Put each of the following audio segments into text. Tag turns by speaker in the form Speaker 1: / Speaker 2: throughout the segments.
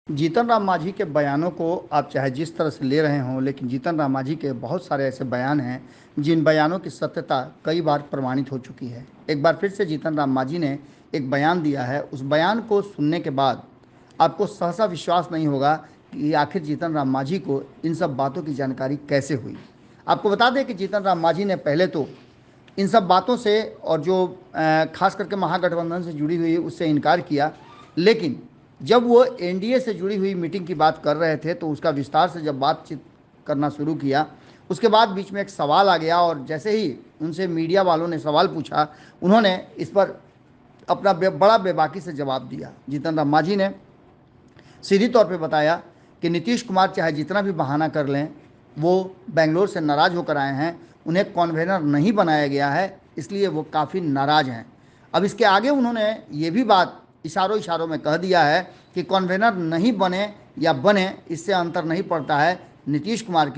Speaker 1: जीतन राम मांझी के बयानों को आप चाहे जिस तरह से ले रहे हों, लेकिन जीतन राम मांझी के बहुत सारे ऐसे बयान हैं जिन बयानों की सत्यता कई बार प्रमाणित हो चुकी है। एक बार फिर से जीतन राम मांझी ने एक बयान दिया है। उस बयान को सुनने के बाद आपको सहसा विश्वास नहीं होगा कि आखिर जीतन राम मांझी को इन सब बातों की जानकारी कैसे हुई। आपको बता दें कि जीतन राम मांझी ने पहले तो इन सब बातों से और जो खास करके महागठबंधन से जुड़ी हुई उससे इनकार किया, लेकिन जब वो एनडीए से जुड़ी हुई मीटिंग की बात कर रहे थे तो उसका विस्तार से जब बातचीत करना शुरू किया, उसके बाद बीच में एक सवाल आ गया और जैसे ही उनसे मीडिया वालों ने सवाल पूछा, उन्होंने इस पर अपना बड़ा बेबाकी से जवाब दिया। जीतन राम मांझी ने सीधी तौर पे बताया कि नीतीश कुमार चाहे जितना भी बहाना कर लें, वो बेंगलोर से नाराज़ होकर आए हैं, उन्हें कन्वेनर नहीं बनाया गया है, इसलिए वो काफ़ी नाराज़ हैं। अब इसके आगे उन्होंने ये भी बात इशारों इशारों में कह दिया है कि कन्वेनर नहीं बने या बने, इससे अंतर नहीं पड़ता है। नीतीश कुमार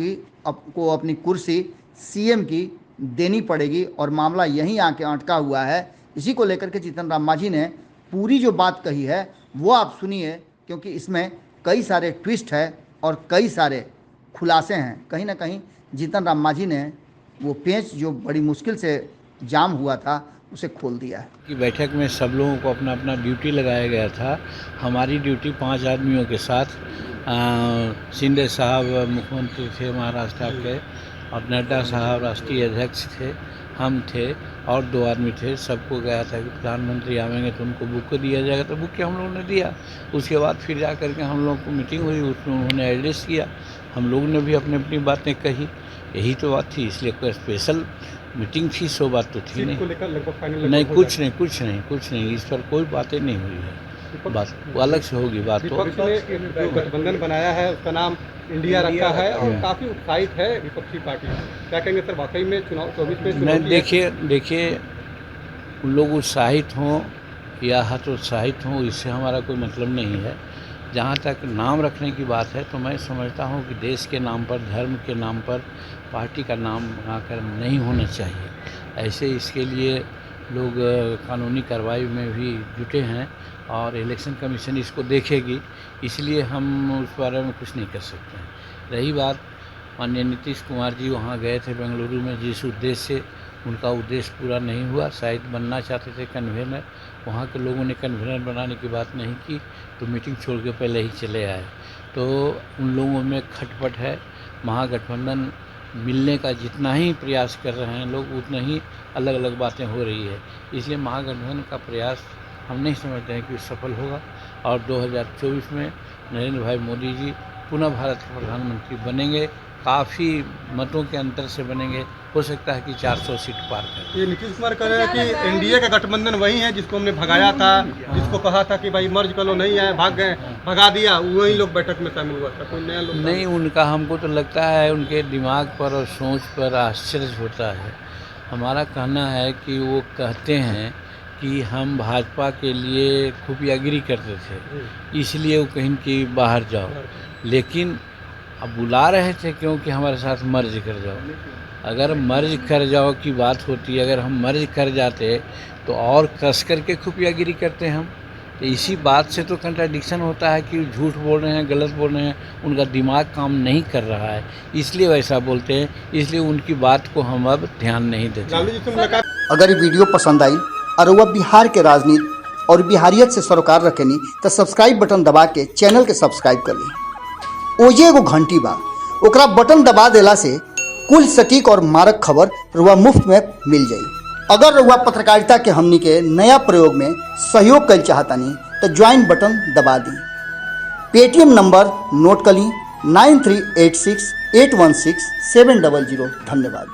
Speaker 1: को अपनी कुर्सी सीएम की देनी पड़ेगी और मामला यहीं आके अटका हुआ है। इसी को लेकर के जीतन राम मांझी ने पूरी जो बात कही है वो आप सुनिए, क्योंकि इसमें कई सारे ट्विस्ट है और कई सारे खुलासे हैं। कहीं ना कहीं जीतन राम मांझी ने वो पेंच जो बड़ी मुश्किल से जाम हुआ था उसे खोल दिया है।
Speaker 2: कि बैठक में सब लोगों को अपना अपना ड्यूटी लगाया गया था। हमारी ड्यूटी 5 आदमियों के साथ शिंदे साहब मुख्यमंत्री थे महाराष्ट्र के, और नड्डा साहब राष्ट्रीय अध्यक्ष थे, हम थे और 2 आदमी थे। सबको गया था कि प्रधानमंत्री आवेंगे तो उनको बुक दिया जाएगा, तो बुक हम लोगों ने दिया। उसके बाद फिर जा करके हम लोगों को मीटिंग हुई, उसमें उन्होंने एड्रेस किया, हम लोगों ने भी अपनी अपनी बातें कही। यही तो बात थी, इसलिए कोई स्पेशल मीटिंग थी, सो बात तो थी नहीं। नहीं, कुछ नहीं, इस पर कोई बातें नहीं हुई है। बात वो अलग से होगी बात तो।
Speaker 3: जो गठबंधन बनाया है उसका नाम इंडिया रखा है और काफ़ी उत्साहित है विपक्षी पार्टी। क्या कहेंगे सर, वाकई में चुनाव 24 में?
Speaker 2: नहीं, देखिए लोग उत्साहित हों या हतोत्साहित हों, इससे हमारा कोई मतलब नहीं है। जहाँ तक नाम रखने की बात है तो मैं समझता हूँ कि देश के नाम पर, धर्म के नाम पर पार्टी का नाम बनाकर नहीं होना चाहिए। ऐसे इसके लिए लोग कानूनी कार्रवाई में भी जुटे हैं और इलेक्शन कमीशन इसको देखेगी, इसलिए हम उस बारे में कुछ नहीं कर सकते हैं। रही बात, माननीय नीतीश कुमार जी वहाँ गए थे बेंगलुरु में, जिस उद्देश्य से उनका उद्देश्य पूरा नहीं हुआ। शायद बनना चाहते थे कन्वेनर, वहाँ के लोगों ने कन्वेनर बनाने की बात नहीं की तो मीटिंग छोड़ के पहले ही चले आए। तो उन लोगों में खटपट है। महागठबंधन मिलने का जितना ही प्रयास कर रहे हैं लोग, उतना ही अलग अलग बातें हो रही है। इसलिए महागठबंधन का प्रयास हम नहीं समझते हैं कि सफल होगा और 2024 में नरेंद्र भाई मोदी जी पुनः भारत के प्रधानमंत्री बनेंगे। काफ़ी मतों के अंतर से बनेंगे, हो सकता है कि 400 सीट पार करें।
Speaker 3: ये नीतीश कुमार कह रहे हैं कि एनडीए का गठबंधन वही है जिसको हमने भगाया था, जिसको कहा था कि भाई मर्ज कर लो, नहीं आए, भाग गए, भगा दिया, वही लोग बैठक में शामिल हुआ था। कोई नया लोग
Speaker 2: नहीं, उनका हमको तो लगता है उनके दिमाग पर और सोच पर आश्चर्य होता है। हमारा कहना है कि वो कहते हैं कि हम भाजपा के लिए खुफियागिरी करते थे, इसलिए वो कहीं कि बाहर जाओ, लेकिन अब बुला रहे थे क्योंकि हमारे साथ मर्ज कर जाओ। अगर मर्ज कर जाओ की बात होती, अगर हम मर्ज कर जाते तो और कस करके खुफियागिरी करते हम। तो इसी बात से तो कंट्राडिक्शन होता है कि झूठ बोल रहे हैं, गलत बोल रहे हैं, उनका दिमाग काम नहीं कर रहा है, इसलिए वैसा बोलते हैं। इसलिए उनकी बात को हम अब ध्यान नहीं देते।
Speaker 1: अगर ये वीडियो पसंद आई और वह बिहार के राजनीति और बिहारियत से सरोकार रखेनी तो सब्सक्राइब बटन दबा के चैनल के सब्सक्राइब कर ली। ओजे एगो घंटी बा, ओकरा बटन दबा देला से कुल सटीक और मारक खबर रुआ मुफ्त में मिल जाई। अगर रुआ पत्रकारिता के हमनी के नया प्रयोग में सहयोग कर चाहतानी तो ज्वाइन बटन दबा दी। पेटीएम नंबर नोट कर ली 9386816700। धन्यवाद।